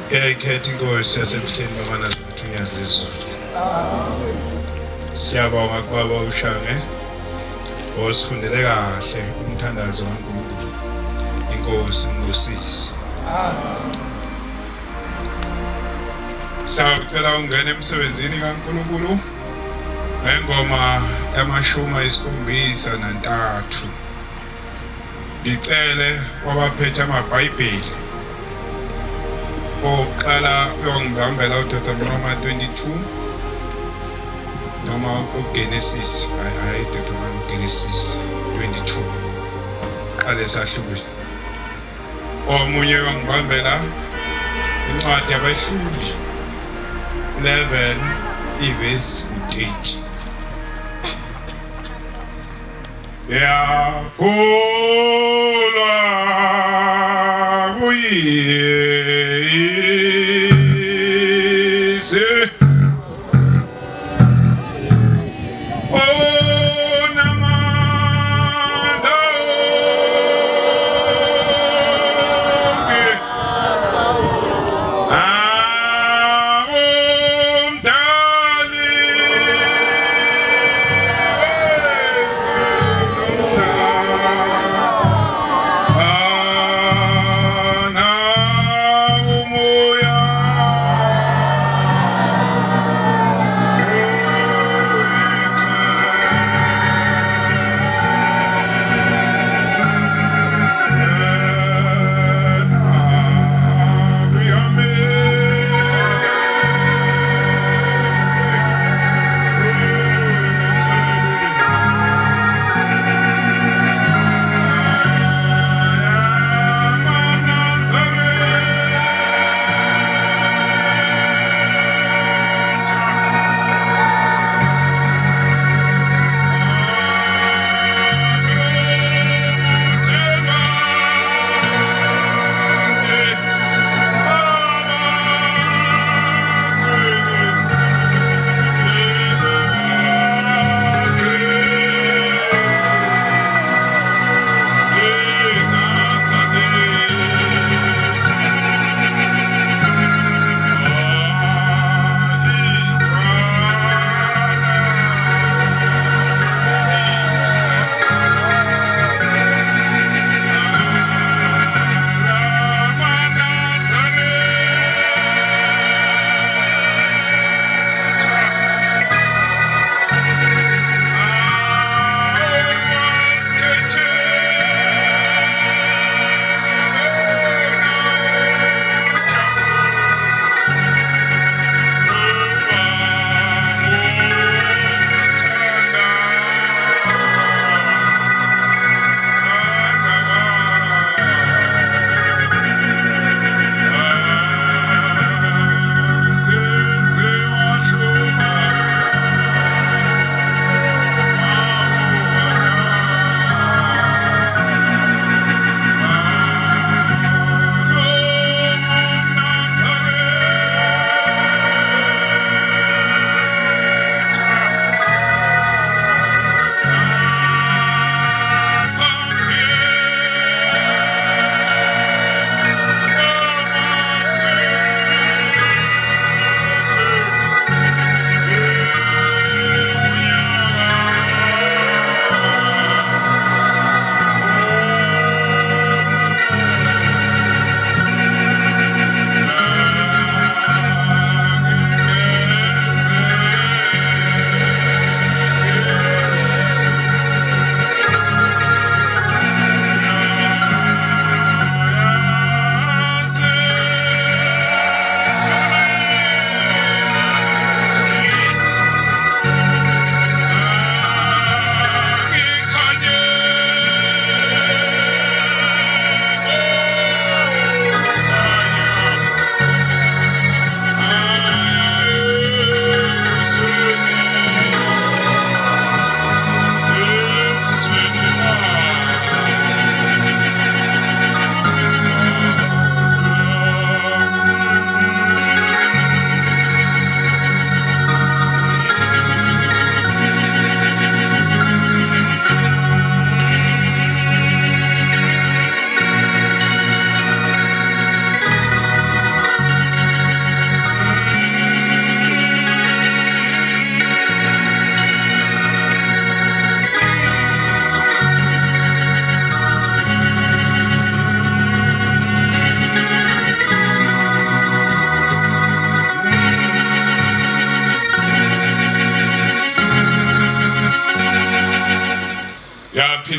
Ngiyayikhetha inkosi yasemhleni bamanazithu ngiyazizulu. Siyabonga kubaba uShange osifundele kahle umthandazo kaNkulunkulu. Inkosi ngusisi. Sawucela ungena emsebenzini kaNkulunkulu ngengoma yama-73. Ngicele wabaphethe amabhayibheli oqala uyongibambela uDeuteronomy 22 noma uGenesis, hayi Deuteronomy, Genesis 22 qale sahlule. Omunye uyongibambela incwadi yabahluli 11 verse 8. Yakholwa kuyise onamandla onke abomdali bezomhlaba.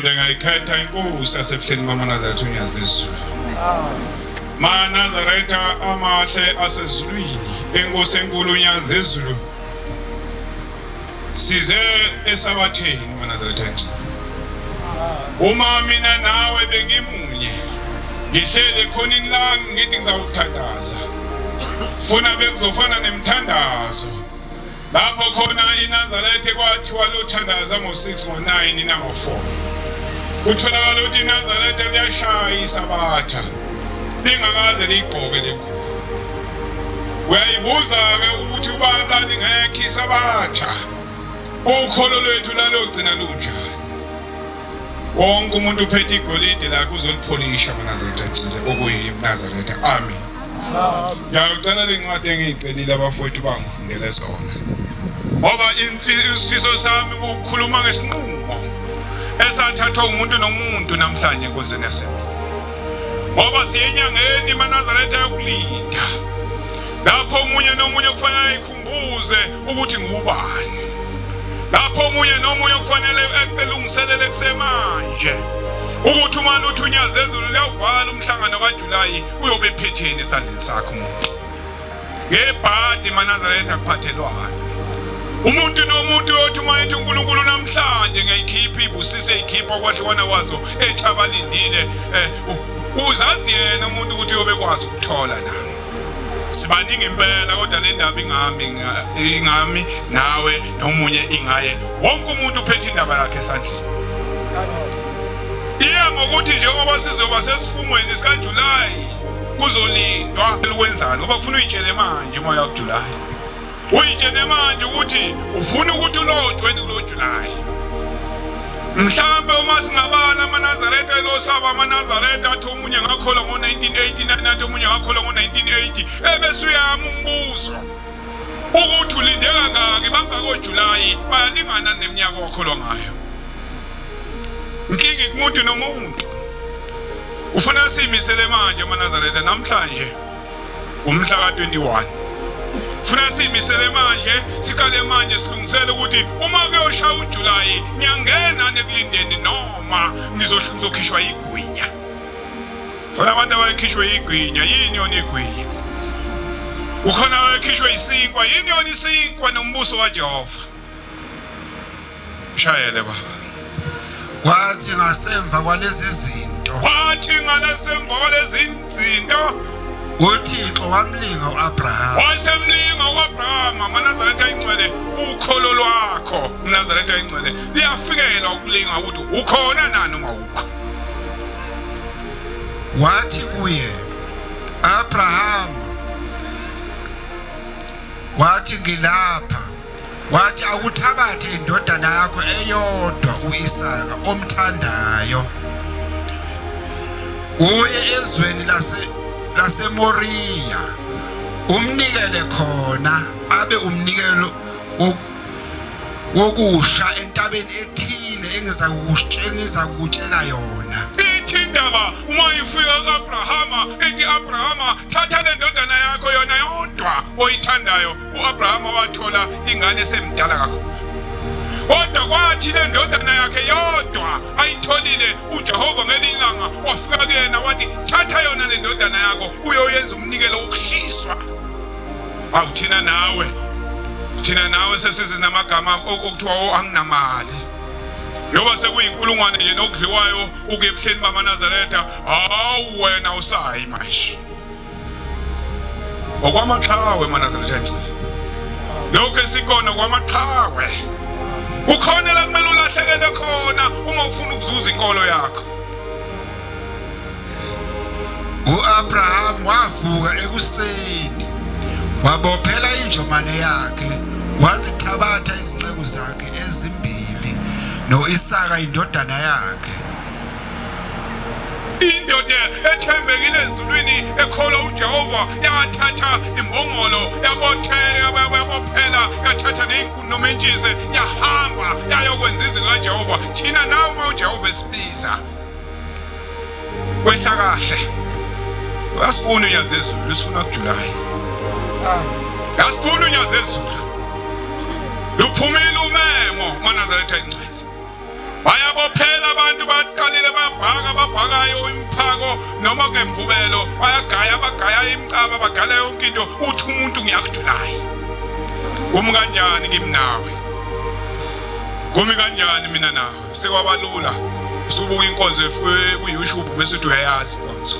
ngiphinde ngayikhetha inkosi yasebuhleni bamaNazaretha unyazi lezulu. MaNazaretha amahle asezulwini, enkosi enkulu unyazi lezulu. Size esabatheni maNazaretha encane. Uma mina nawe bengimunye, ngihlele khonini lami ngithi ngizawuthandaza. Funa bekuzofana nemthandazo. Lapho khona iNazaretha kwathiwa lothandaza ngo6 ngo9 nango4. Utholakala ukuthi iNazaretha liyashaya isabatha. Lingakaze ligqoke lengubo. Uyayibuza ke ukuthi ubala lingekho isabatha. Ukholo lwethu lalogcina lunjani. Wonke umuntu uphethe igolide la kuzolipholisha maNazaretha ecele okuyiNazaretha. Amen. Ngiyacela lencwadi engiyicelile abafowethu bangifundele sona. Ngoba imfiso sami ukukhuluma ngesinqumo esathathwa umuntu nomuntu namhlanje enkosini yasemini. Ngoba siyenyangeni maNazaretha yokulinda. Lapho omunye nomunye kufanele ikhumbuze ukuthi ngubani. Lapho omunye nomunye kufanele elungiselele kusemanje ukuthi uma luthunyazi lezulu liyavala umhlangano kaJulayi uyobe ephetheni esandleni sakho umuntu. Ngebhadi maNazaretha kuphathelwana. Umuntu nomuntu othi uma ethi uNkulunkulu namhlanje ngiyayikhipha ibusise ikhipha kwahlukana kwazo ethi abalindile uzazi yena umuntu ukuthi uyobe kwazi ukuthola na. Sibaningi impela kodwa le ndaba ingami nawe nomunye ingaye wonke umuntu uphethe indaba yakhe esandleni. Iya ngokuthi njengoba sizoba sesifungweni sikaJulayi kuzolindwa ukwenzani ngoba ufuna uyitshele manje moya kuJulayi. Uyitshele manje ukuthi ufuna ukuthi ulodweni kuloJulayi. Mhlambe uma singabala amaNazaretha elosaba amaNazaretha athi omunye ngakholwa ngo1989 nathi omunye ngakholwa ngo1980 ebese uyama umbuzo ukuthi ulindeka ngaki bangakoJulayi bayalingana neminyaka wakholwa ngayo. Inkingi kumuntu nomuntu ufuna simisele manje amaNazaretha namhlanje umhla ka21. Funa simisele manje sikale manje silungisele ukuthi uma kuyoshaya uJulayi ngiyangena nekulindeni noma ngizokhishwa igwinya. Khona abantu abayikhishwe igwinya yini yona igwinya? Ukhona abayikhishwe isinkwa yini yona isinkwa nombuso kaJehova? Shayele baba. Kwathi ngasemva kwalezi zinto. Wathi ngalesemva kwalezi zinto uThixo wamlinga uAbraham. Wasemlinga uAbraham maNazaretha ingcwele ukholo lwakho maNazaretha ingcwele liyafikela ukulinga ukuthi ukhona nani uma ukho. Wathi kuye Abraham wathi ngilapha. Wathi akuthabathe indodana yakho eyodwa uIsaka omthandayo uye ezweni laseMoriya umnikele khona abe umnikelo wokusha entabeni ethile engiza kukutshela yona. Ithi indaba uma ifika kuAbrahama ethi Abrahama thatha le ndodana yakho yona yodwa oyithandayo. uAbrahama wathola ingane esemdala kakhulu. Kodwa kwathi le ndodana yakhe yodwa ayitholile uJehova ngelilanga wafika kuyena wathi thatha yona le ndodana yakho uyoyenza umnikelo wokushiswa. Awuthina nawe sesize namagama okuthiwa anginamali. Yoba sekuyinkulungwane nje nokudliwayo uke ebuhleni bamaNazaretha awu wena usayi manje. Okwamaqhawe maNazaretha encane. Lokho esikona kwamaqhawe. Ukhona la kumele ulahlekele khona uma ufuna ukuzuza inkolo yakho. uAbraham wavuka ekuseni wabophela injomane yakhe wazithabatha izinceku zakhe ezimbili noIsaka indodana yakhe. Indoda ethembekile ezulwini ekholwa uJehova yathatha imbongolo yabophela yathatha nezinkuni nomentshisi yahamba yayokwenza izinto kaJehova. Thina nawe uma uJehova esibiza kwehla kahle uyasifuna unyazi lezulu sifuna kuJulayi. Yasifuna unyazi lezulu luphumile umemo maNazaretha ingcwele. bayabophela abantu baqalile babhakayo imphako noma ngemvubelo bayagaya abagaya imicaba bagala yonke into uthi umuntu ngiyakuthulayo kumi kanjani kimi nawe kumi kanjani mina nawe sekwabalula usubuka inkonzo ku YouTube bese uthi uyayazi inkonzo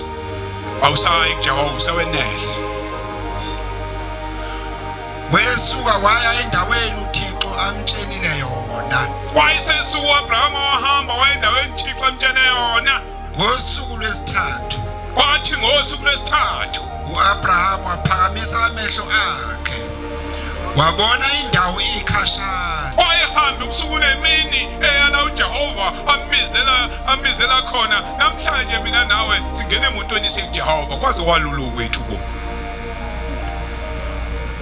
awusayi kuJehova usewenele wesuka waya endaweni uThixo amtshelile yona wayesesuka uAbraham wahamba waya endaweni uThixo amtshele yona ngosuku lwesithathu kwathi ngosuku lwesithathu uAbraham waphakamisa amehlo akhe wabona indawo ikhashana wayehamba ubusuku nemini eyala uJehova ambizela khona namhlanje mina nawe singene emontweni sekuJehova kwaze kwalulu kwethu bo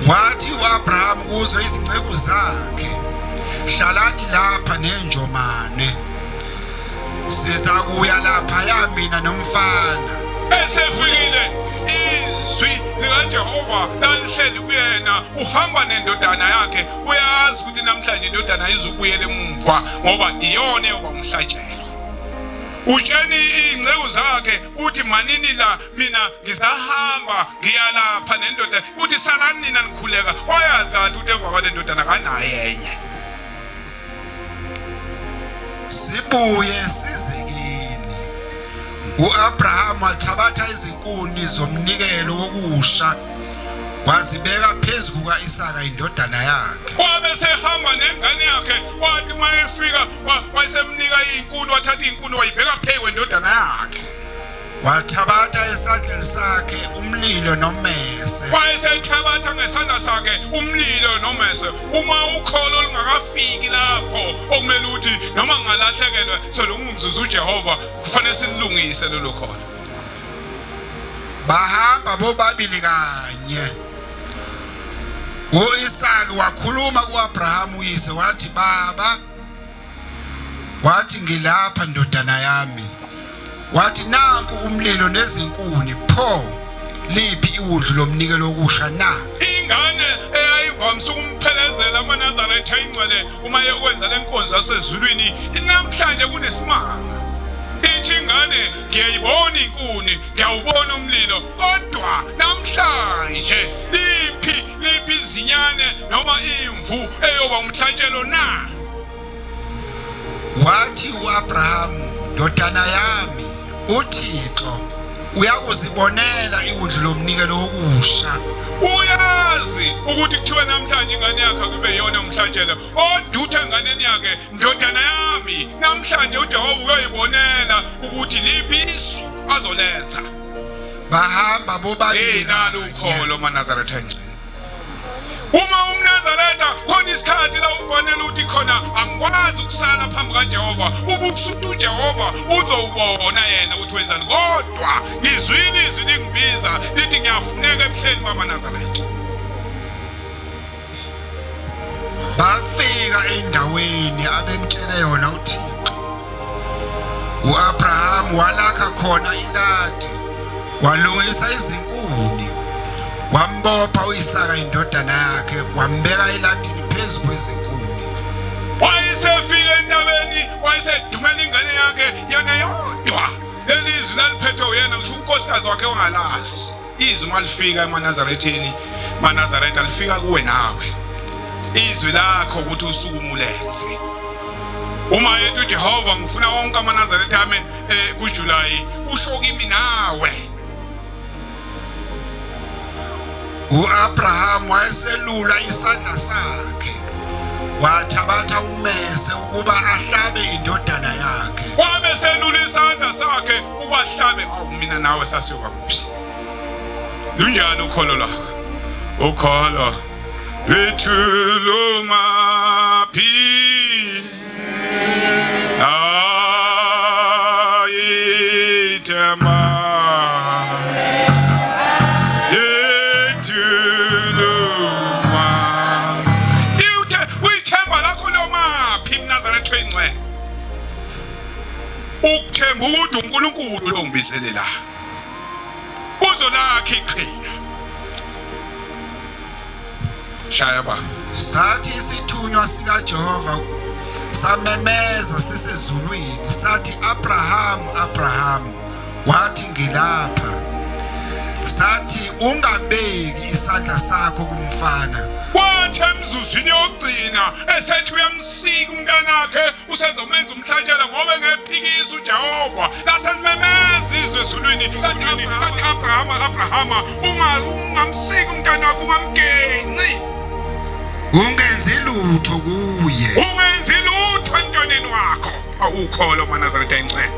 wathi uAbraham kuzo izingceku zakhe hlalani lapha nenjomane sizakuya lapha yamina nomfana esefikile izwi likaJehova lalihleli kuyena uhamba nendodana yakhe uyazi ukuthi namhlanje indodana izubuyela emuva ngoba iyona yoba umhlatshelo utsheni ingceku zakhe uthi manini la mina ngizahamba ngiyalapha nendoda uthi salani nina nikhuleka wayazi kahle ukuthi emva kwale ndodana kanayenye sibuye sizekini uAbraham wathabatha izinkuni zomnikelo wokusha wazibeka phezu kukaIsaka indodana yakhe wabe sehamba nengane yakhe wathi mayefika wayesemnika izinkuni wathatha izinkuni wayibeka phezu kwendodana yakhe wathabatha esandleni sakhe umlilo nommese wayesethabatha ngesandla sakhe umlilo nommese uma ukholo lungakafiki lapho okumele ukuthi noma ngalahlekelwe selungumzuzu uJehova kufanele silungise lelo kholo bahamba bobabili kanye uIsaka wakhuluma kuAbraham uyise wathi baba wathi ngilapha ndodana yami wathi nanku umlilo nezinkuni pho liphi iwudlu lomnikelo wokusha na ingane eyayivamisa ukumphelezela amaNazaretha ingcwele uma yekwenza lenkonzo yasezulwini namhlanje kunesimanga ithi ingane ngiyayibona inkuni ngiyawubona umlilo kodwa namhlanje liphi izinyane noma imvu eyoba umhlatshelo na wathi uAbraham ndodana yami uThixo uyakuzibonela iwudlu lomnikelo wokusha uyazi ukuthi kuthiwa namhlanje ingane yakhe kube yona umhlatshelo odutha enganeni yakhe ndodana yami namhlanje uJehova uyayibonela ukuthi liphi isu azolenza bahamba bobabili nalo ukholo maNazaretha encane uma umNazaretha khona isikhathi la ubonela ukuthi khona angikwazi ukusala phambi kaJehova ubusuthi uJehova uzowubona yena ukuthi wenzani kodwa izwili izwi lingibiza lithi ngiyafuneka ebuhleni bamaNazaretha bafika endaweni abemtshele yona uThixo uAbraham walakha khona iladi walungisa izinkuni wambopha uIsaka indodana yakhe wambeka eladini phezu kwezinkuni wayesefika entabeni wayesedumela ingane yakhe yona yodwa lelizwi laliphethe uyena ngisho unkosikazi wakhe ongalazi izwi malifika eManazaretheni maNazaretha lifika kuwe nawe izwi lakho ukuthi usukuma ulenze uma yethu uJehova ngifuna wonke amaNazaretha ame kuJuly usho kimi nawe uAbraham wayeselula isandla sakhe wathabatha ummese ukuba ahlabe indodana yakhe wabe selula isandla sakhe ubahlabe mina nawe sasiyoba kuphi lunjani ukholo lakho ukholo lethu lomaphi ayitema ukuthemba ukuthi uNkulunkulu lo ngibizelela uzolakha iqhina shaya ba sathi isithunywa sikaJehova samemeza sisezulwini sathi Abraham, Abraham, wathi ngilapha. Sathi ungabeki isandla sakho kumfana. Wathi emzuzwini yokugcina esethi uyamsika umntanakhe usezomenza umhlatshelo ngoba engephikisa uJehova. Laselimemeza izwe ezulwini kanti Abrahama ungamsika umntanakhe ungamgenci. Ungenzi lutho kuye. Ungenzi lutho entwaneni wakho. Awukholo maNazaretha encane.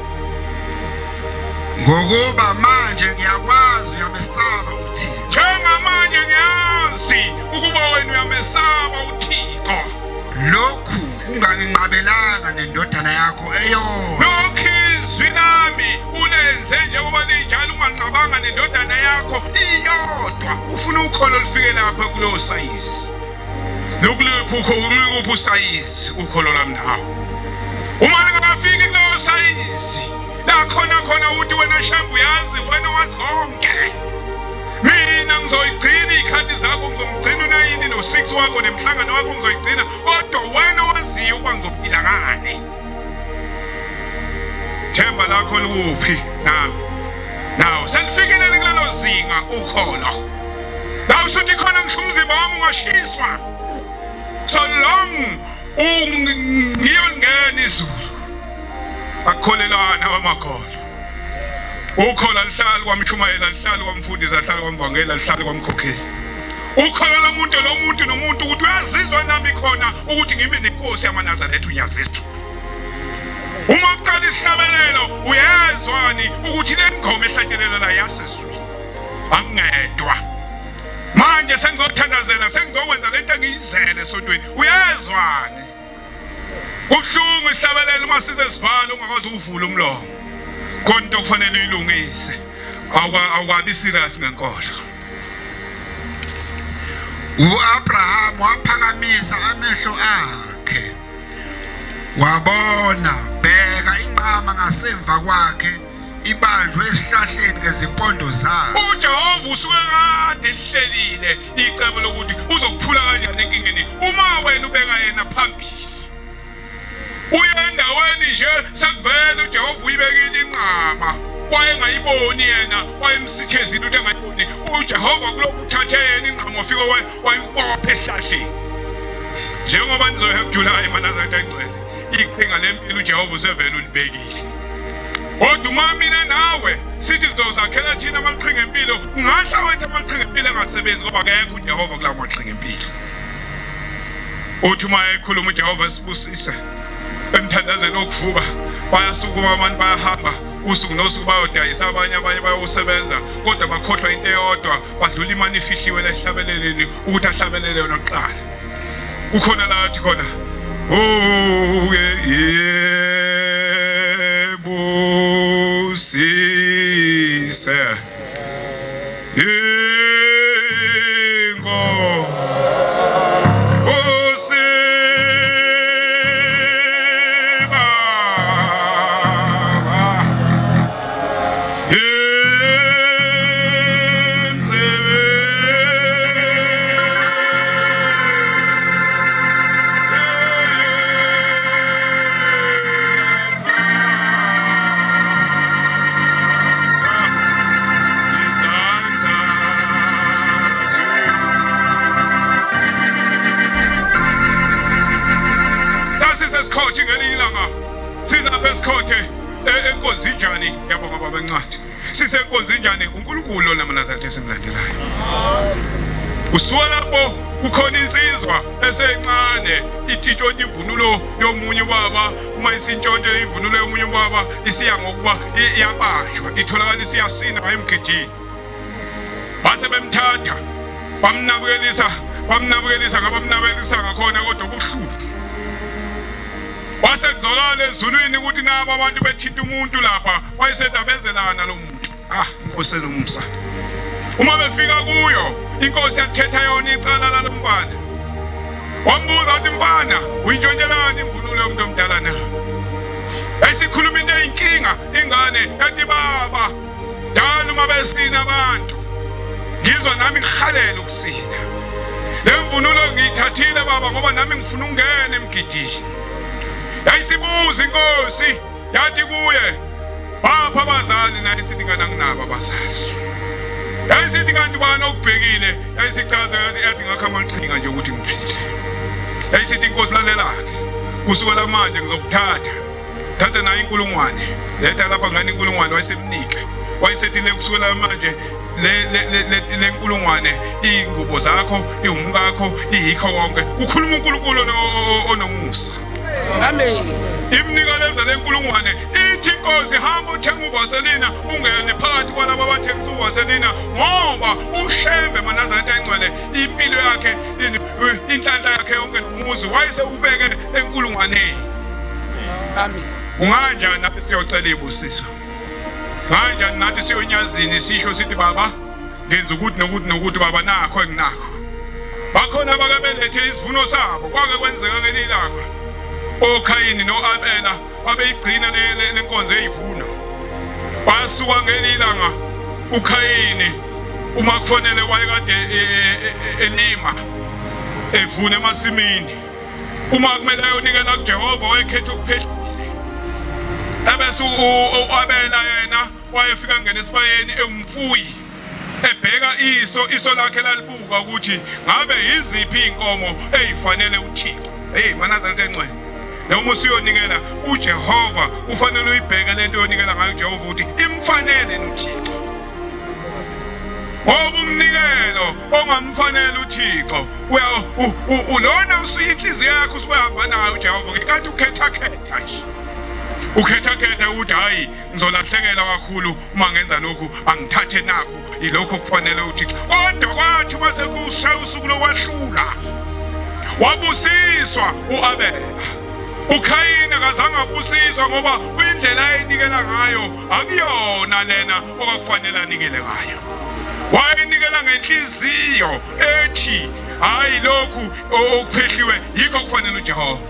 Ngokuba manje ngiyakwazi uyamesaba uThixo. Njengamanje ngiyazi ukuba wena uyamesaba uThixo. Lokhu unganginqabelanga nendodana yakho eyodwa. Lokhu izwi lami ulenze njengoba linjalo unganqabanga nendodana yakho iyodwa. Ufuna ukholo lifike lapha kulo size. Lokuphi usayizi ukholo lami nawe. Uma lingafiki kulo sayizi la khona uthi wena shambu yazi wena wazi konke. Mina ngizoyigcina ikhathi zakho ngizomgcina u9 no6 wakho nemhlangano wakho ngizoyigcina kodwa wena waziyo ukuba ngizophila ngane. Themba lakho likuphi nami? Naw selifikile kulelo zinga ukholo. La usuthi khona ngisho umzimba wami ungashiswa. So long ngiyongena izulu. Akholelana kwamakholwa. Ukhola lihlali kwamshumayela lihlali kwamfundisi lihlali kwamvangela lihlali kwamkhokheli. Ukhola lo muntu ukuthi uyazizwa nami khona ukuthi ngimi nenkosi yamaNazaretha unyazi lesithulu. Uma uqala isihlabelelo uyezwani ukuthi le ngoma ehlatshelelwa la yasezulu. Angedwa. Manje sengizothandazela sengizokwenza lento engiyizele esontweni. Uyezwani? Kubuhlungu isihlabelelo uma size sivala ungakwazi uvula umlomo. Konke okufanele uyilungise. Awukabi serious ngenkolo. uAbraham waphakamisa amehlo akhe. Wabona bheka inqama ngasemva kwakhe ibanjwe esihlahleni ngezimpondo zayo. uJehova usuke kade lihlelile icebo lokuthi uzokuphula kanjani enkingeni uma wena ubeka yena phambili. Uyendaweni nje sekuvela uJehova uyibekile inqama. Wayengayiboni yena wayemsithezile ukuthi engayiboni. uJehova kulokhu uthathe yena inqama wafika wayibopha esihlahleni. Njengoba nizoya kuJulayi maNazaretha encele. Iqhinga lempilo uJehova usevela ulibekile. Kodwa uma mina nawe sithi sizozakhela thina amaqhinga empilo ngahla wethu amaqhinga empilo engasebenzi ngoba akekho uJehova kula maqhinga empilo. Uthi uma ekhuluma uJehova sibusise emthandazweni okuvuka bayasukuma abantu bayahamba usuku nosuku bayodayisa abanye bayosebenza kodwa bakhohlwa into eyodwa badlula imali ifihliwe lehlabeleleni ukuthi ahlabelele yona kuqala. Ukhona la athi khona busise enkonzinjani yabonga babencwadi sisenkonzinjani uNkulunkulu lona maNazaretha esimlandelayo. Usuka lapho kukhona insizwa esencane itshontsha ivunulo yomunye ubaba uma isintshontsha ivunulo yomunye ubaba isiya ngokuba iyabanjwa itholakala isiyasina bayemgidini. Base bemthatha bamnabukelisa ngakhona kodwa kubuhlungu. Wasezolala ezulwini ukuthi nabo abantu bethinta umuntu lapha wayesedabezelana lo muntu. Inkosi enomsa. Uma befika kuyo inkosi yathetha yona icala lalomfana. Wambuza uthi mfana uyintshontshelani imvunulo yomuntu omdala na? Esikhuluma into eyinkinga ingane yathi baba njalo uma besina abantu ngizwa nami ngihalela ukusina. Le mvunulo ngiyithathile baba ngoba nami ngifuna ungena emgidini. Yayisibuza inkosi yathi kuye bapha abazali naye sithi kananginabo abazali. Yayisithi kanti bani okubhekile yayisichaza yathi ngakho amaqhinga nje ukuthi ngiphile. Yayisithi inkosi lalelake kusukela manje ngizokuthatha thatha nayo inkulungwane letha lapha ngani inkulungwane wayesemnike wayesethi le kusukela manje le inkulungwane ingubo zakho iwumkakho iyikho konke ukhuluma uNkulunkulu onomusa. Amen. Imnikeleza le nkulungwane ithi inkosi hamba uthenga uvaselina ungene phakathi kwalabo abathengisa uvaselina ngoba uShembe Manazaretha engcwele impilo yakhe inhlanhla yakhe yonke nomuzi wayese ubeke enkulungwaneni. Amen. Unganjani nathi siyocela ibusiso? Kanjani nathi siyonyazini sisho sithi baba ngenza ukuthi nokuthi baba nakho enginakho. Bakhona abakabelethe isivuno sabo kwake kwenzeka ngelilanga. OKhayini noAbela babeyigcina le nkonzo eyivuno. Basuka ngelilanga uKhayini uma kufanele wayekade elima evuna emasimini. Uma kumele ayonikela kuJehova wayekhetha ukuphehlile. Ebese uAbela yena wayefika ngene esibayeni emfuyi ebheka iso lakhe lalibuka ukuthi ngabe yiziphi inkomo ezifanele uThixo. Hey Manazaretha engcwele. Noma usiyonikela uJehova ufanele uyibheke lento yonikela ngayo uJehova ukuthi imfanele uThixo. Ngoba umnikelo ongamfanele uThixo ulona usuyinhliziyo yakho usuyahamba nayo uJehova ngenkathi ukhetha nje. Ukhetha ukuthi hayi ngizolahlekelwa kakhulu uma ngenza lokhu angithathe nakho ilokho kufanele uThixo. Kodwa kwathi mase kusha usuku lokwahlula wabusiswa uAbela. uKhayini akazange abusiswa ngoba indlela ayinikela ngayo akuyona lena okufanele anikele ngayo. Wayenikela ngenhliziyo ethi hayi lokhu okuphehliwe yikho kufanele uJehova.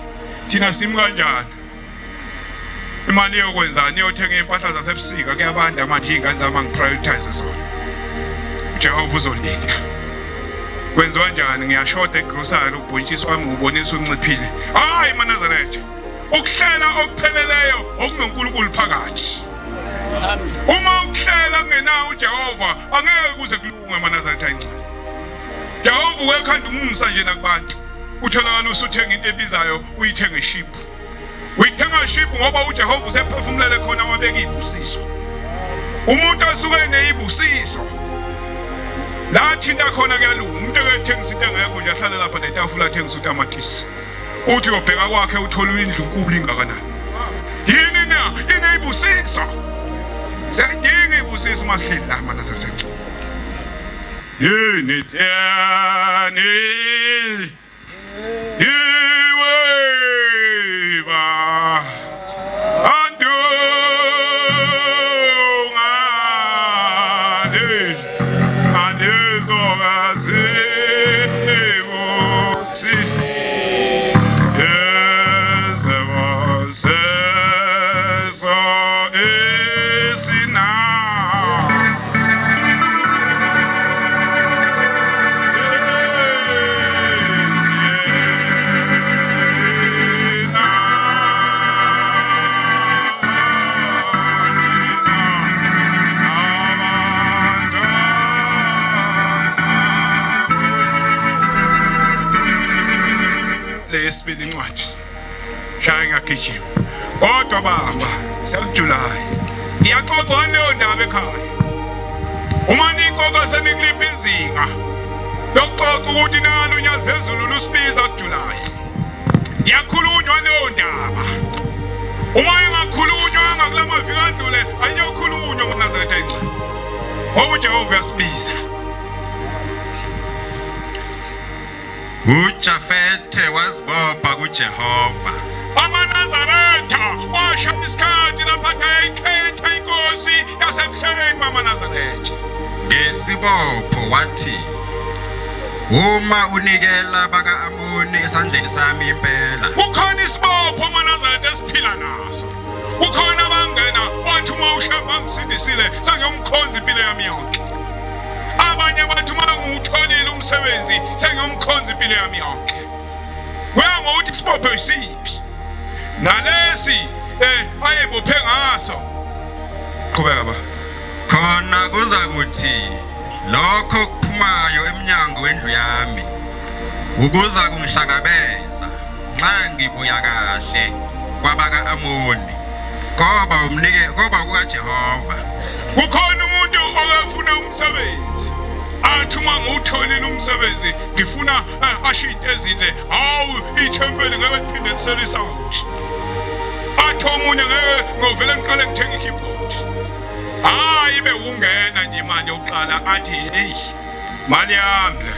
Thina simi kanjani? Imali yokwenzani yothenga impahla zasebusika kuyabanda manje izingane zami ngiprioritize zona. uJehova uzolinda. Kwenziwa kanjani? Ngiyashoda egrocery ubhontshisi wami ngubonisa unciphile. Hayi Manazaretha. Ukuhlela okupheleleyo okunoNkulunkulu phakathi. Amen. Uma ukuhlela kungenawo uJehova angeke kuze kulunge Manazaretha engcwele. Jehova uyekhanda umumsa nje nakubantu. Utholakala usuthenga into ebizayo uyithenga iship. Uyithenga iship ngoba uJehova usephefumulele khona wabeka ibusiso. Umuntu osuke neyibusiso lathinta khona kuyalunga. Umuntu ekethengisa into engekho nje ahlala lapha netafula athengisa utamatisi. Uthi uyobheka kwakhe uthola indlu enkulu ingakanani. Yini na ineyibusiso. Siyadinga ibusiso masihleli la Manazaretha. Yini tani yiweva andungane andezokazibosi yezevoseso esina. Lesibili incwadi shaya ngagijima kodwa baba sekuJulayi iyaxoxwa leyo ndaba ekhaya. Uma nixoxa seniklipha izinga lokuxoxa ukuthi nalo unyaka ezulu lusibiza kuJulayi. Iyakhulunywa leyo ndaba. Uma ingakhulunywa ngakula maviki adlule ayiyokhulunywa ngoNazaretha engcwele. Ngoba uJehova uyasibiza. uJafethe wazibopha kuJehova. AmaNazaretha washa isikhathi lapha ayikhetha inkosi yasebuhleleni bamaNazaretha. Ngesibopho wathi uma unikela baka-Amoni esandleni sami impela. Kukhona isibopho amaNazaretha esiphila naso. Kukhona abangena wathi uma uShembe ngisindisile sengiyomkhonza impilo yami yonke. Abanye bathi uma ngutholile umsebenzi sengiyomkhonza impilo yami yonke. Kuya ngokuthi isibopho isiphi. nalesi ayebophe ngaso qhubeka ba khona kuza kuthi lokho kuphumayo eminyango wendlu yami ukuza kungihlangabeza nxa ngibuya kahle kwabaka Amoni koba kukaJehova. kukhona umuntu okafuna umsebenzi athi uma ngutholile umsebenzi ngifuna ashite ezile hawu ithempeli ngeke liphinde liselisawuthi athi omunye ngeke ngovela ngiqale ngithenga ikeyboard hayi be ungena nje manje uqala athi hey mali yami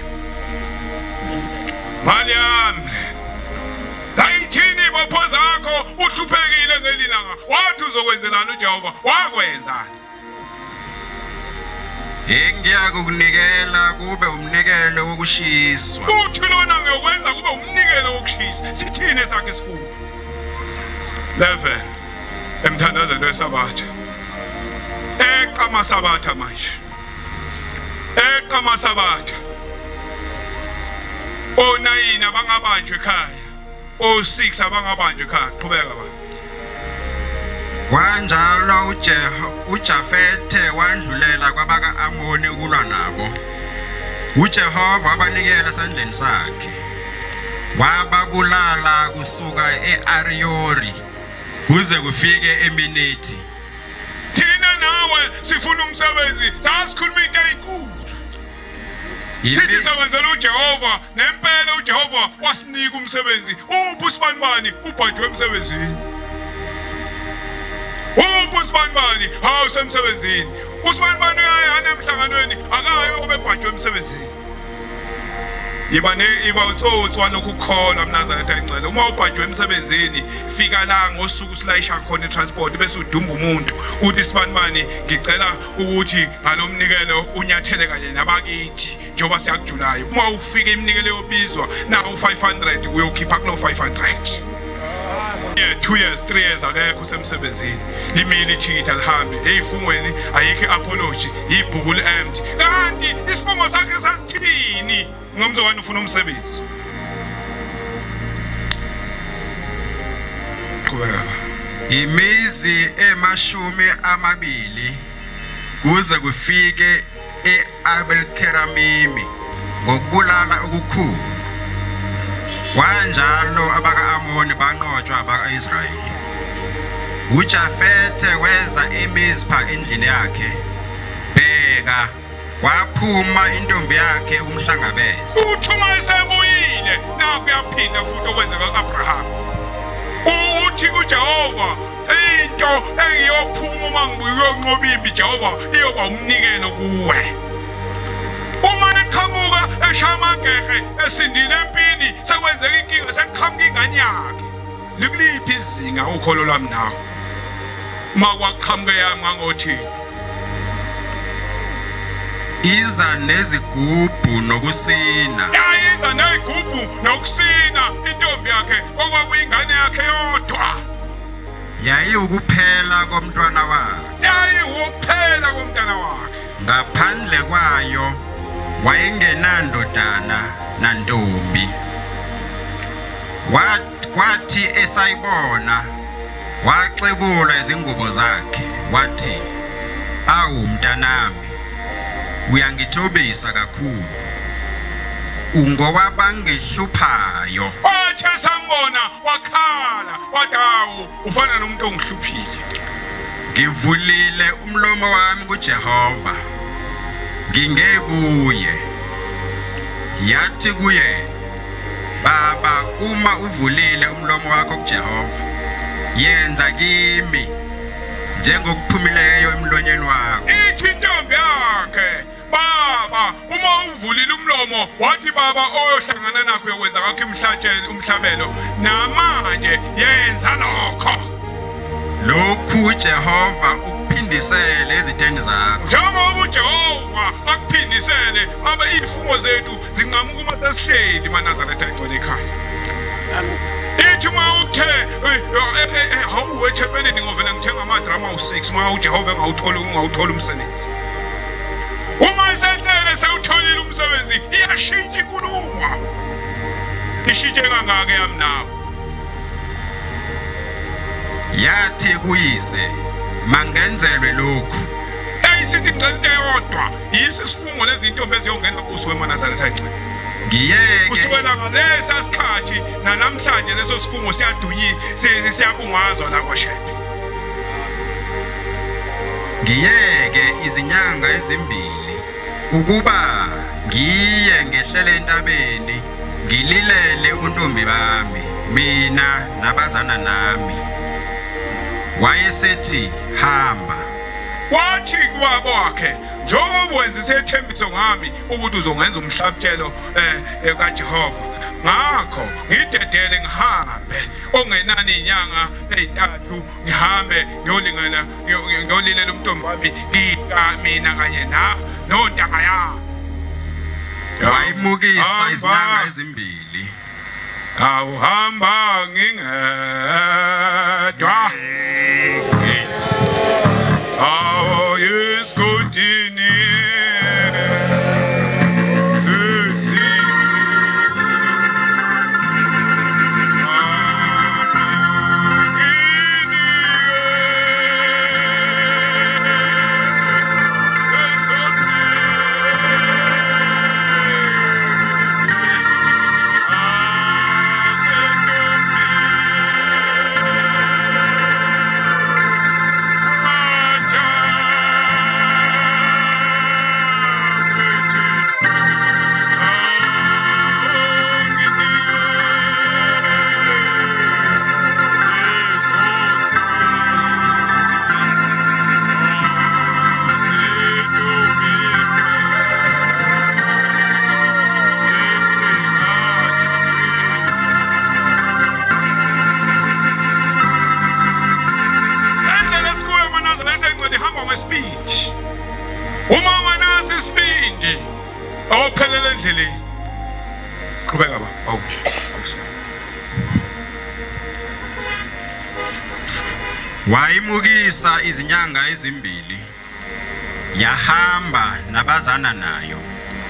zayithini ibopho zakho uhluphekile ngelilanga wathi uzokwenzelana uJehova wakwenzani Ngiyakukunikela kube umnikelo wokushiswa. uthi lona ngiyokwenza kube umnikelo wokushisa sithini esakhe isifundo 11 emthandazweni wesabatha eqamasabatha manje eqamasabatha o9 abangabanjwe ekhaya o6 abangabanjwe ekhaya qhubeka ba Kwanjalo uJafethe wandlulela kwabaka Amoni ukulwa nabo. uJehova wabanikela esandleni sakhe. Wababulala kusuka eAriyori kuze kufike eMinithi. thina nawe sifuna umsebenzi sasikhuluma into eyinkulu sithi sawenzela uJehova nempela uJehova wasinika umsebenzi uphi usibanibani ubhajwe emsebenzini usibanibani hawu semsebenzini usibanibani uyahana emhlanganweni akayo obebhajwe emsebenzini iba utsotsi lokhu ukukholwa mnazaretha incela uma ubhajwe emsebenzini fika la ngosuku silayisha khona itransport bese udumba umuntu uthi sibanibani ngicela ukuthi ngalomnikelo unyathele kanye nabakithi njengoba siyakujulayo uma ufika iminikelo yobizwa na u500 uyokhipha kulo 500 2 years 3 years akekho usemsebenzini limile ithitha lihambe eyifungweni ayikho apology ibhuku le-empty kanti isifungo sakhe sasithini ngomzokwane ufuna umsebenzi qhubeka imizi 20 kuze kufike eAbelkeramimi ngokubulala okukhulu. Kwanjalo abaka Amoni banqotshwa abaka Israyeli. uJafethe weza eMizpa endlini yakhe. Bheka kwaphuma intombi yakhe umhlangabeza. uthuma esebuyile naku yaphinda futhi okwenzeka kuAbraham uthi kuJehova into engiyophuma uma ngibuye unqoba impi Jehova iyoba umnikelo kuwe uma eqhamuka eshamagege esindile empini sekwenzeka inkinga sekuqhamuka ingane yakhe likuliphi izinga ukholo lwami nawe uma kwaqhamuka yami ngangothini iza nezigubhu nokusina. yayiza nezigubhu nokusina intombi yakhe okwakuyingane yakhe yodwa Yayiwukuphela komntwana wakhe. yayiwukuphela komntana wakhe Ngaphandle kwayo wayengenandodana nantombi. Kwathi esayibona waxebula izingubo zakhe wathi, awu mntanami uyangithobisa kakhulu ungowabangihluphayo. wathi esambona wakhala wathi awu ufana nomuntu ongihluphile Ngivulile umlomo wami kuJehova ngingebuye. Yathi kuye, Baba, uma uvulile umlomo wakho kuJehova yenza kimi njengokuphumileyo emlonyeni wakho. ithi intombi yakhe baba uma uvulile umlomo wathi baba oyohlangana nakho uyokwenza kakho umhlabelo namanje yenza lokho Lokhu uJehova ukuphindisele ezitheni zakho. njengoba uJehova akuphindisele abe izifungo zethu zinqamuka uma sesihleli maNazaretha egcwele ekhaya ithi uma uthe hawu ethempelini ngovela ngithenga amadrama u6 uma uJehova engawuthola umsebenzi uma esehlele sewutholile umsebenzi iyashintsha inkulumo ishintshe kangaka yami nawe yathi kuyise, mangenzelwe lokhu. Sithi ngicela into eyodwa, yisi isifungo lezi intombi eziyongena kuso eManazaretha ayigcina. Ngiyeke Kusukela ngalesa sikhathi namhlanje leso sifungo siyabungazwa la kwaShembe. ngiyeke izinyanga ezimbili ukuba ngiye ngehlele entabeni ngililele ubuntombi bami mina nabazana nami. Wayesethi hamba. Wathi kubaba wakhe, njengoba wenza isethembiso ngami ukuthi uzongenza umhlabutshelo kaJehova, ngakho ngidedele ngihambe ongenani inyanga ezintathu, ngihambe ngiyolilela umntombi wami mina kanye nontanga yami. Wayimukisa izinyanga ezimbili. Awuhamba ngingedwa, awo yisikotini awuphelele endleleni. Qhubeka ba. Awu. Wayimukisa izinyanga ezimbili. Yahamba nabazana nayo.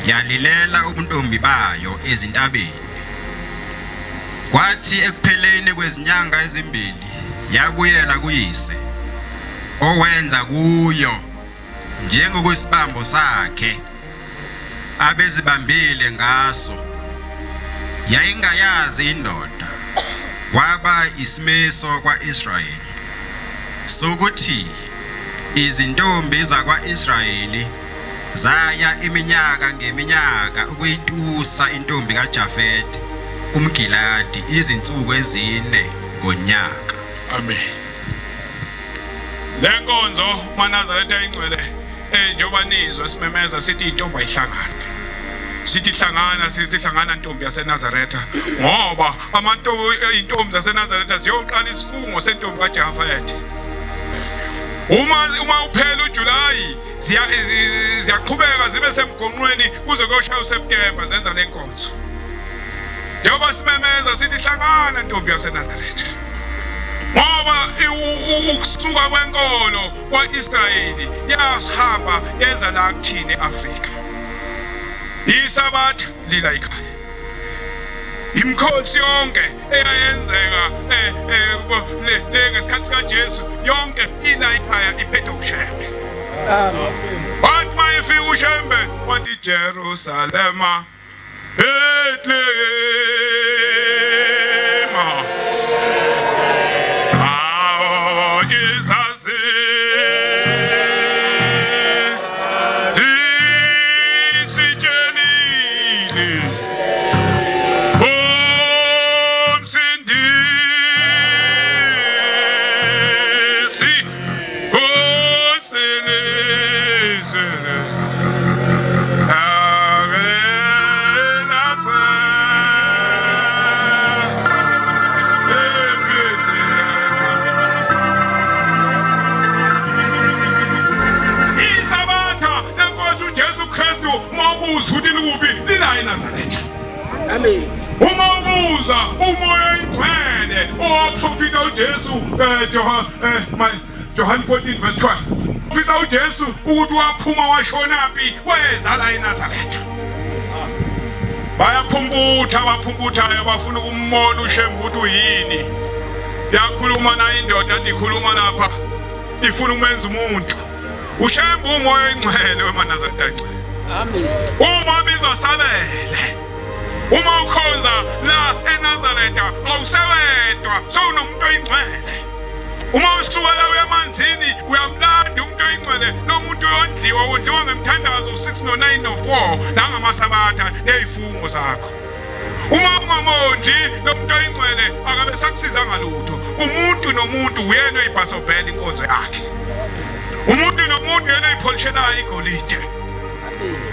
Yalilela ubuntombi bayo ezintabeni. Kwathi ekupheleni kwezinyanga ezimbili yabuyela kuyise. Owenza kuyo njengokwesibambo sakhe abezibambile ngaso. Yayingayazi indoda kwaba isimiso kwaIsrayeli sokuthi izintombi zakwaIsrayeli zaya iminyaka ngeminyaka ukuyitusa intombi kaJafete umGiladi izinsuku ezine ngonyaka. Amen. Lenkonzo Manazaretha ingcwele njengoba nizwa simemeza sithi intombi ayihlangane. Sithi hlangana intombi yaseNazaretha ngoba intombi zaseNazaretha ziyoqala isifungo sentombi kaJafete. Uma uphela uJulayi ziyaqhubeka zibe semgonqweni kuze kuyoshaya uSeptember zenza lenkonzo. Njengoba simemeza sithi hlangana intombi yaseNazaretha. Ngoba ukusuka kwenkolo kwaIsrayeli yahamba yeza la kuthini eAfrika. Isabatha lila ikhaya. Imkhosi yonke eyayenzeka ngesikhathi kaJesu yonke ila ikhaya iphethe uShembe. Amen. Wathi mayifika uShembe wathi Jerusalema Bethlehem. Amen. Uma ubuza umoya oyingcwele owaprofita uJesu John 14 verse 12. Profita uJesu ukuthi waphuma washonaphi weza la eNazaretha. Bayaphumbuthayo bafuna ukumbona uShembe ukuthi uyini. yakhuluma nayo indoda likhuluma lapha ifuna ukumenza umuntu ushembe umoya engcwele weManazarete angcwele Amen. uma bizosabele uma ukhonza la eNazareth awusewedwa sowunomuntu oyingcwele uma usuka la uyamanzini uyamlanda umuntu oyingcwele nomuntu wondliwa ngemthandazo 6 no 9 no 4 la ngamasabatha nezifungo zakho uma ungamondli nomuntu oyingcwele akabe sakusiza ngalutho umuntu nomuntu uyena oyibhasobhela inkonzo yakhe umuntu nomuntu uyena oyipholishelayo igolide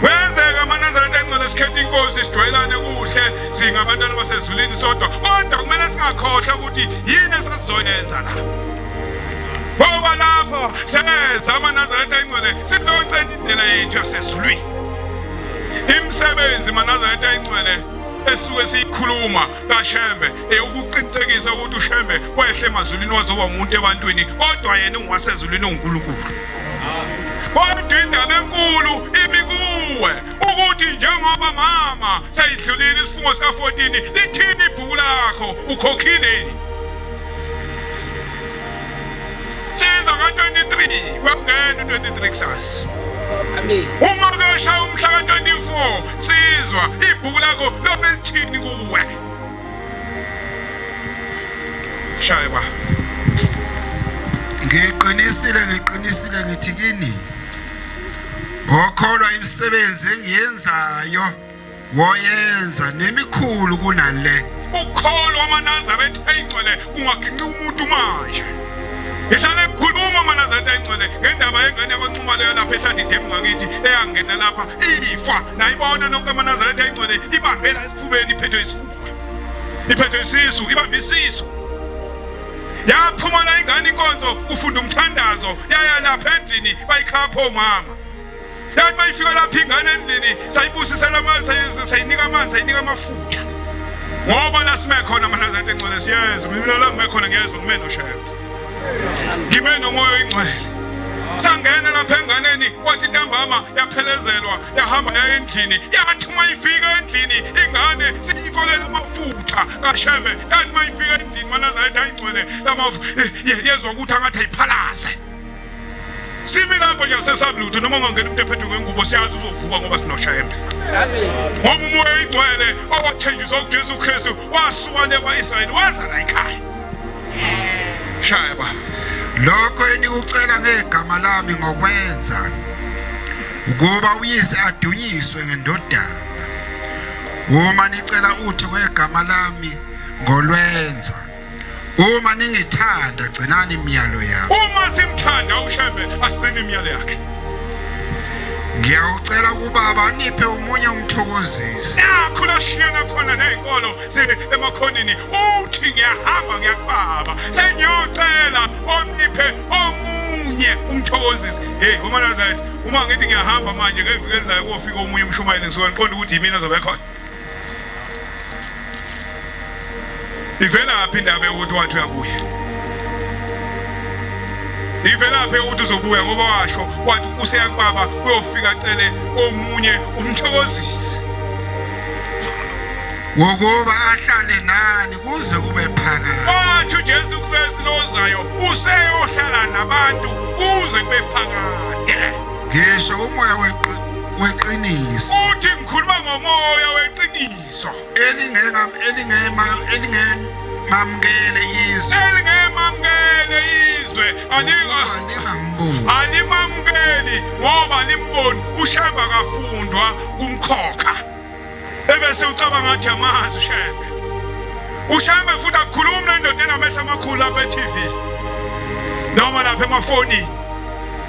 wenzeka amanazarete angcwele sikhethe inkosi sijwayelane kuhle singabantwana basezulwini sodwa kodwa kumele singakhohlwa ukuthi yini esasizoyenza la ngoba lapho senza amanazarete angcwele sizocela indlela yethu yasezulwini imisebenzi amanazarete angcwele esuke siyikhuluma kaShembe ukuqinisekisa ukuthi uShembe wehle emazulwini wazoba umuntu ebantwini kodwa yena ungwasezulwini uNkulunkulu kodwa indaba enkulu ibikuwe ukuthi njengoba mama sayidlulile isifungo sika 14 lithini ibhuku lakho ukhokhile siza ka 23 kwangena 23 kusasa Amen. uma kushaya umhla ka 24 sizwa ibhuku lakho lobe lithini kuwe shayba ngiqinisile ngithi kini okholwa imisebenzi engiyenzayo woyenza nemikhulu kunale ukholwa amanazarete ayingcwele kungaginqi umuntu manje ihlale kukhuluma amanazarete ayingcwele ngendaba yengane yakwaNcuma leyo lapha eHladidem ngakithi eyangena lapha ifa nayibona nonke amanazarete ayingcwele ibambela esifubeni iphethwe isifuba iphethwe isisu ibambe isisu yaphuma la ingane inkonzo kufunda umthandazo yaya lapha endlini bayikhapha omama yathi bayifika lapha ingane endlini sayibusisela amanzi sayinika amanzi sayinika amafutha ngoba la sime khona amanazarete engcwele siyezwa mina la ngime khona ngiyezwa ngimeno Shembe ngime nomoya oyingcwele sangena lapha enganeni kwathi intambama yaphelezelwa yahamba ya endlini yathi uma ifika endlini ingane siyifakela amafutha kaShembe yathi uma ifika endlini amanazarete ayingcwele yezwa ukuthi angathi ayiphalaze simi lapho nje sesabulutho noma ungangena umuntu ephethwe ngengubo siyazi uzovuka ngoba sinoShembe Amen. ngoba umoya oyingcwele owathenjiswa kuJesu Kristu wasuka leBaIsrayeli waza la ekhaya shayba lokho enikucela ngegama lami ngokwenza ukuba uyise adunyiswe ngendodana uma nicela uthi ngegama lami ngolwenza uma ningithanda gcinani imiyalo yami uma simthanda uShembe asigcine imiyalo yakhe ngiyacela ubaba aniphe omunye umthokozisi nakho lashiyana khona nezinkolo emakhonini uthi ngiyahamba ngiyakubaba sengiyocela omniphe omunye umthokozisi hey uManazarete uma ngithi ngiyahamba manje ngeviki elizayo kufika omunye umshumayeli ngisuka ngiqonda ukuthi yimina ozobe khona ivela phi indaba yokuthi wathi uyabuya ivelaphi ukuthi uzobuya ngoba washo wathi useyakubaba uyofika cele omunye umthokozisi wokuba ahlale nani kuze kube phakade wathi uJesu Kristu lozayo useyohlala nabantu kuze kube phakade ngisho umoya weqiniso uthi ngikhuluma ngomoya weqiniso elingemamukele izwe alimamukeli ngoba limboni uShembe akafundwa kumkhokha ebese ucabanga ngathi amazi uShembe futhi akukhulumi nendoda enamehlo amakhulu lapha eTV noma lapha emafonini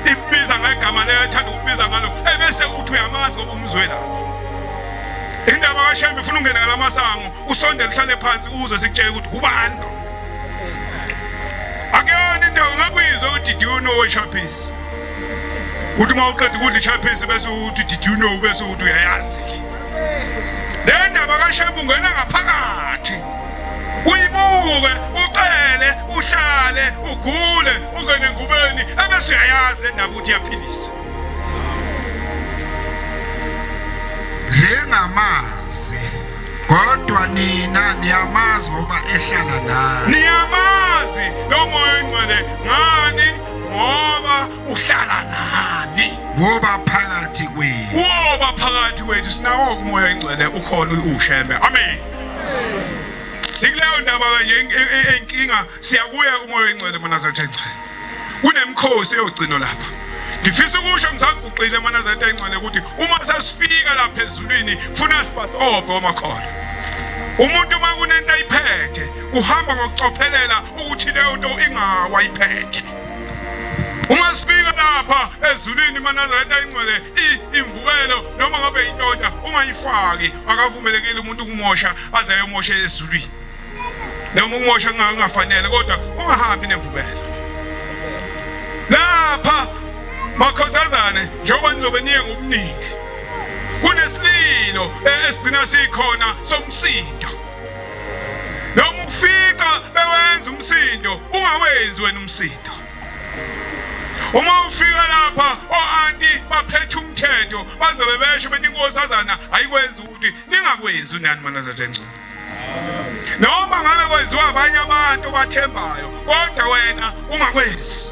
ibiza ngegama lethanda ukubiza ngalo ebese uthi uyamazi ngoba umzwe lapha indaba kaShembe ifuna ungena ngamasango usondele uhlale phansi uze sikutshela ukuthi ubani akuyona indawo ngakuyizwa ukuthi do you know iChappies uthi mawuqeda ukudla iChappies bese uthi did you know bese uthi uyayazi le ndaba kaShembe ungena ngaphakathi uyibuke ucele uhlale ugule ungene ngubeni ebese uyayazi le ndaba ukuthi iyaphilisa lengamazi kodwa nina niyamazi ngoba ehlala nani. Niyamazi lo moya oyingcwele ngani ngoba uhlala nani. Woba phakathi kwenu. Woba phakathi kwethu sinawo umoya oyingcwele ukhona uShembe. Amen. Sikuleyo ndaba kanje enkinga siyakuya kumoya oyingcwele manazethe engcwele. Kunemkhosi eyogcino lapha. Ngifisa ukusho ngisaguqile manazethe engcwele ukuthi uma sasifika lapha ezulwini kufuna sibasobhe omakhola. Umuntu makunento ayiphethe uhamba ngokucophelela ukuthi leyo nto ingawayiphethe. Uma sifika lapha ezulwini manazethe engcwele imvukelo noma ngabe intonja ungayifaki akavumelekile umuntu ukumosha aze ayomosha ezulwini. Noma umosha ngafanele kodwa ungahambi nemvubelo. Lapha makhosazane njengoba nizobe niye ngobuningi. Kunesililo esigcina sikhona somsindo. Noma ufika bewenza umsindo ungawenzi wena umsindo. Uma ufika lapha o-anti baphethe umthetho bazobe besho beninkosazana ayikwenza ukuthi ningakwenzi unani manazethe engcwele. Noma ngabe kwenziwa abanye abantu bathembayo kodwa wena ungakwenzi.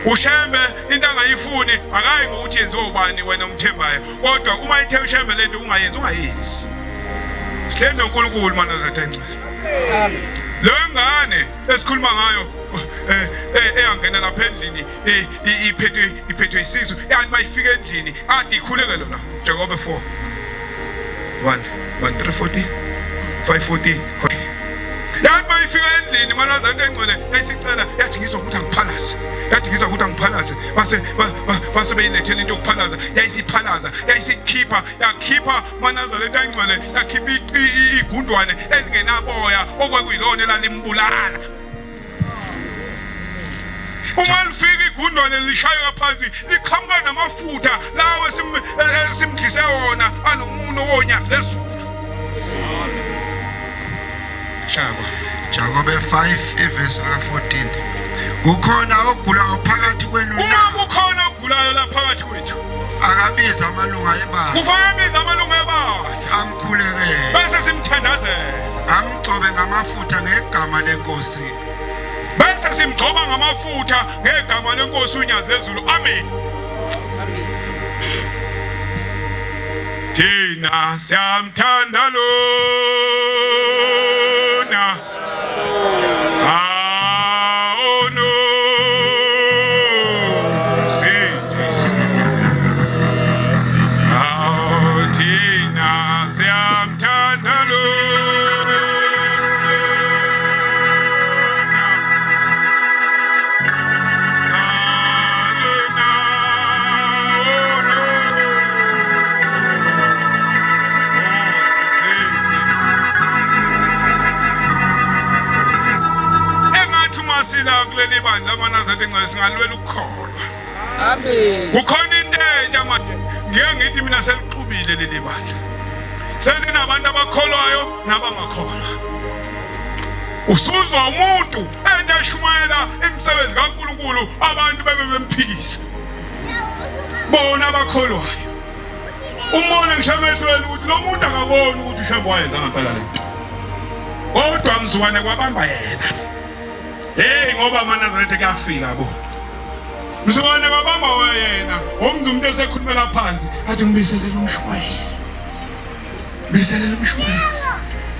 uShembe into angayifuni akayi ngokuthi yenziwe ubani wena umthembayo kodwa uma ithe uShembe lento ungayenzi sihleli noNkulunkulu mana zathengcela lo ngane esikhuluma ngayo eyangena lapha endlini iphethwe isisu yathi mayifika endlini ade ikhulekelo la Jacob 4 1 3 14 5 14 yathi mayifika endlini mana zathengcela yayisicela yathi ngizokuthi angiphalaze yathi ngizwa ukuthi angiphalaze base beyilethela into yokuphalaza yayisiphalaza yayisikhipha yakhipha manazaretha engcwele yakhipha igundwane elingenaboya okwekuyilona elalimbulala uma lifika igundwane lishaywa phansi liqhamuka namafutha lawo simdlise wona anomuno wonyazi lesulu shaba Jacob 5 verse 14 Kukhona ogulayo phakathi kwenu uma kukhona ogulayo la phakathi kwethu akabiza amalunga ebandla kufanele abize amalunga ebandla amkhulekele bese simthandazela amgcobe ngamafutha ngegama lenkosi bese simgcoba ngamafutha ngegama lenkosi unyazi lezulu amen thina siyamthanda lona sila kuleli bandla manazethe engcwele singalwela ukukholwa amen kukhona into entsha manje ngeke ngithi mina selixubile leli bandla selinabantu abakholwayo nabangakholwa usuzwa umuntu entashumayela imisebenzi kaNkulunkulu abantu bebe bemphikisa bona abakholwayo umbone ngishamehlweni ukuthi lo muntu akaboni ukuthi uShembe wayenza ngempela lento kodwa mzukwane kwabamba yena ngoba manazarethe kuyafika bo mzukwane kwabamba wena umuntu esekhulumela phansi athi ngibiselela umshwayizi biselela umshwayizi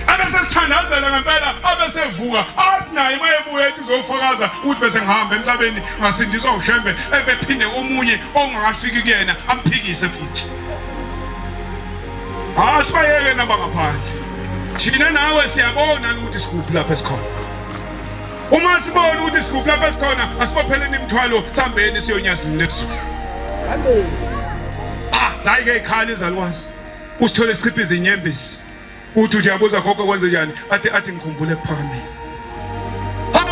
abese sithandazela ngempela abesevuka athi naye mayebuye ethi uzofakaza ukuthi bese ngihamba emhlabeni ngasindiswa uShembe ebephinde omunye ongakafiki kuyena amphikise futhi asibayeke nabangaphandle thina nawe siyabona ukuthi sikuphi lapha esikhona uma sibona ukuthi sikuphi lapha esikhona asibopheleni imithwalo sambeni siyonyazini lezulu amen zayike ikhali izalwazi usithole isichiphiza inyembezi uthi uyabuza gogo kwenze njani athi ngikhumbule ekuphakameni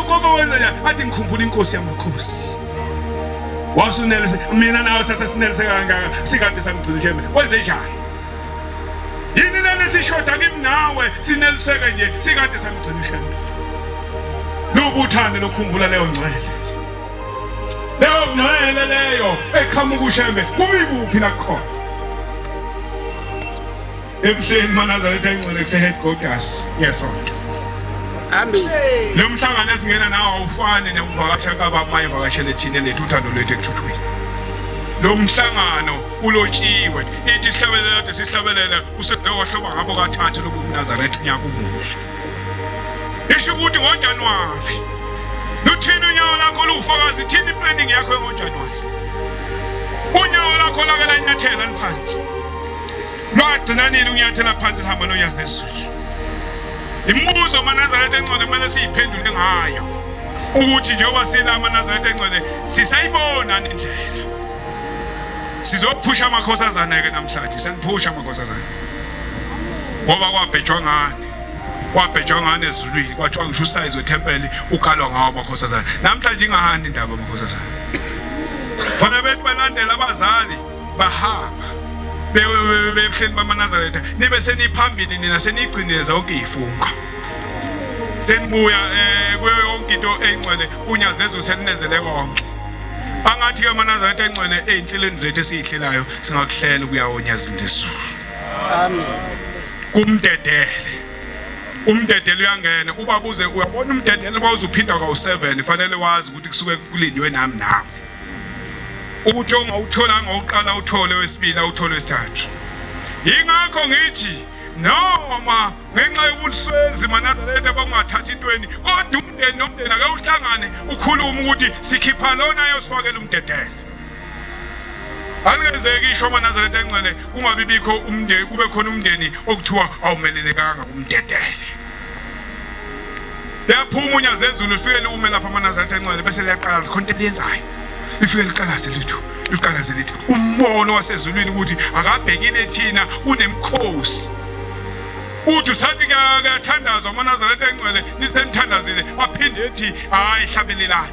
gogo wenza njani athi ngikhumbule inkosi yamakhosi wasunelise mina nawe sasesinelise kangaka sikade samgcina uShembe wenze njani yini lena sishoda kimi nawe sineliseke nje sikade samgcina uShembe lobuthande lokhumbula leyo ngcwele leyo eqhamuka uShembe kubikuphi la khona ebuhleni manazarethe engcwele kuse headquarters yes sir Amen. lo mhlangano esingena nawo awufani nekuvakasha kababa mayivakashele thina lethu uthando lwethu ekuthuthweni. Lo mhlangano ulotshiwe ithi sihlabelela de sihlabelela usedawahloba ngabo kathathu lobu uNazaretha unyaka umuhle. Isho ukuthi ngoJanuwari luthini unyawo lakho lufakazi thini iplanning yakho ngoJanuwari. Unyawo lakho lakela inyathela phansi. Lwagcina nini unyathela phansi lihamba noNyazi lesizulu. Imibuzo amaNazaretha engcwele kumele siyiphendule ngayo ukuthi njengoba sila amaNazaretha engcwele sisayibona indlela. Sizophusha amakhosazana ke namhlanje seniphusha amakhosazana. Ngoba kwabhejwa ngane ezulwini kwathiwa ngisho usize wethempeli ukalwa ngawo amakhosazana. Namhlanje ingahani indaba amakhosazana. Fanele bethi balandela abazali bahamba bebuhleni bamaNazaretha nibe seniphambili nina senigcinile zonke izifungo. Senibuya kuyo yonke into engcwele uNyazi lezo seninenzele konke. Angathi ke amaNazaretha engcwele einhlelweni zethu esiyihlelayo singakuhlela ukuya oNyazi lesizulu. Amen. Kumdedele. Umdedele uyangena ubabuze uyabona umdedele bawuzuphinda ka7 fanele wazi ukuthi kusuke kulindwe nami. Ukuthi ungawuthola ngokuqala uthole wesibili uthole wesithathu. Ingakho ngithi noma ngenxa yobuliswezi amaNazaretha bangathathi intweni kodwa umndeni nomndeni ake uhlangane ukhuluma ukuthi sikhipha lona ayosifakela umdedele. Angenzeki isho amaNazaretha engcwele kungabibikho umndeni kube khona umndeni okuthiwa awumelelekanga kumdedele. Yaphuma uNyazi lezulu ufike lume lapha amaNazaretha engcwele bese liyaqala ikhonto eliyenzayo. Ifike liqalaze lithi umbono wasezulwini ukuthi akabhekile thina unemkhosi. Uthi usathi kuyathandazwa amaNazaretha engcwele nisenithandazile aphinde ethi hayi hlabelelani.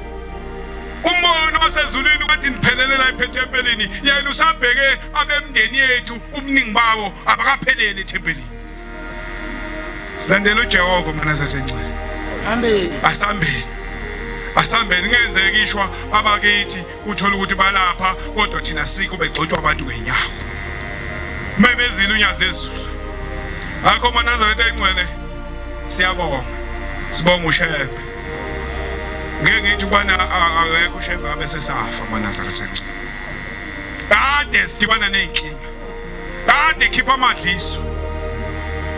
Umbono wasezulwini wathi niphelele iphethe empelini yena usabheke abemndeni yethu ubuningi bawo abakaphelele ethempelini. Silandela uJehova amaNazaretha engcwele. Amen. Asambeni ngenzeki ishwa abakithi uthola ukuthi balapha kodwa thina sikho begcotshwa abantu ngenyawo. Memezile uNyazi lezulu. Akho amaNazaretha engcwele siyabonga. Sibonga uShembe. Ngeke ngithi bana akekho uShembe bese safa amaNazaretha engcwele. Kade sidibana nenkinga. Kade khipha amadliso.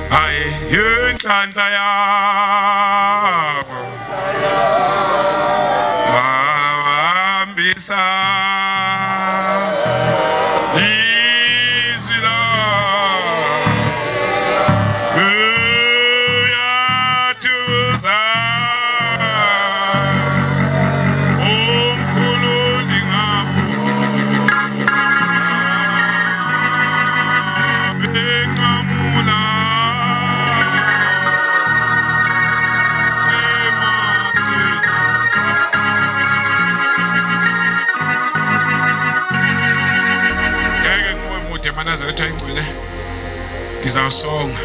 Hayi yenhlanhla yakho. Ambisa Izila Uyatuza Umkhululi ngapho Bengamula amaNazaretha engcwele ngizawusonga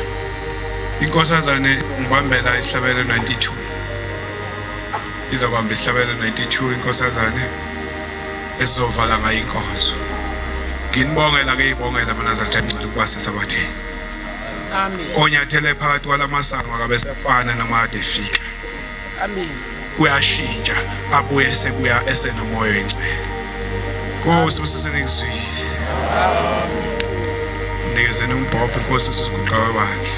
inkosazane ngibambela isihlabelo 92 izobamba isihlabelo 92 inkosazane esizovala ngayo inkonzo. Nginibongela ke ibongela amaNazaretha engcwele ukuba sisabatheni. Amen. Onyathele phakathi kwalamasango akabe sefana noma ade fika. Amen. Uyashintsha abuye sekuya esenomoya engcwele. Nkosi usisenekuzwile. Nikezeni umbhobho Nkosi sisiguqa kwabandla.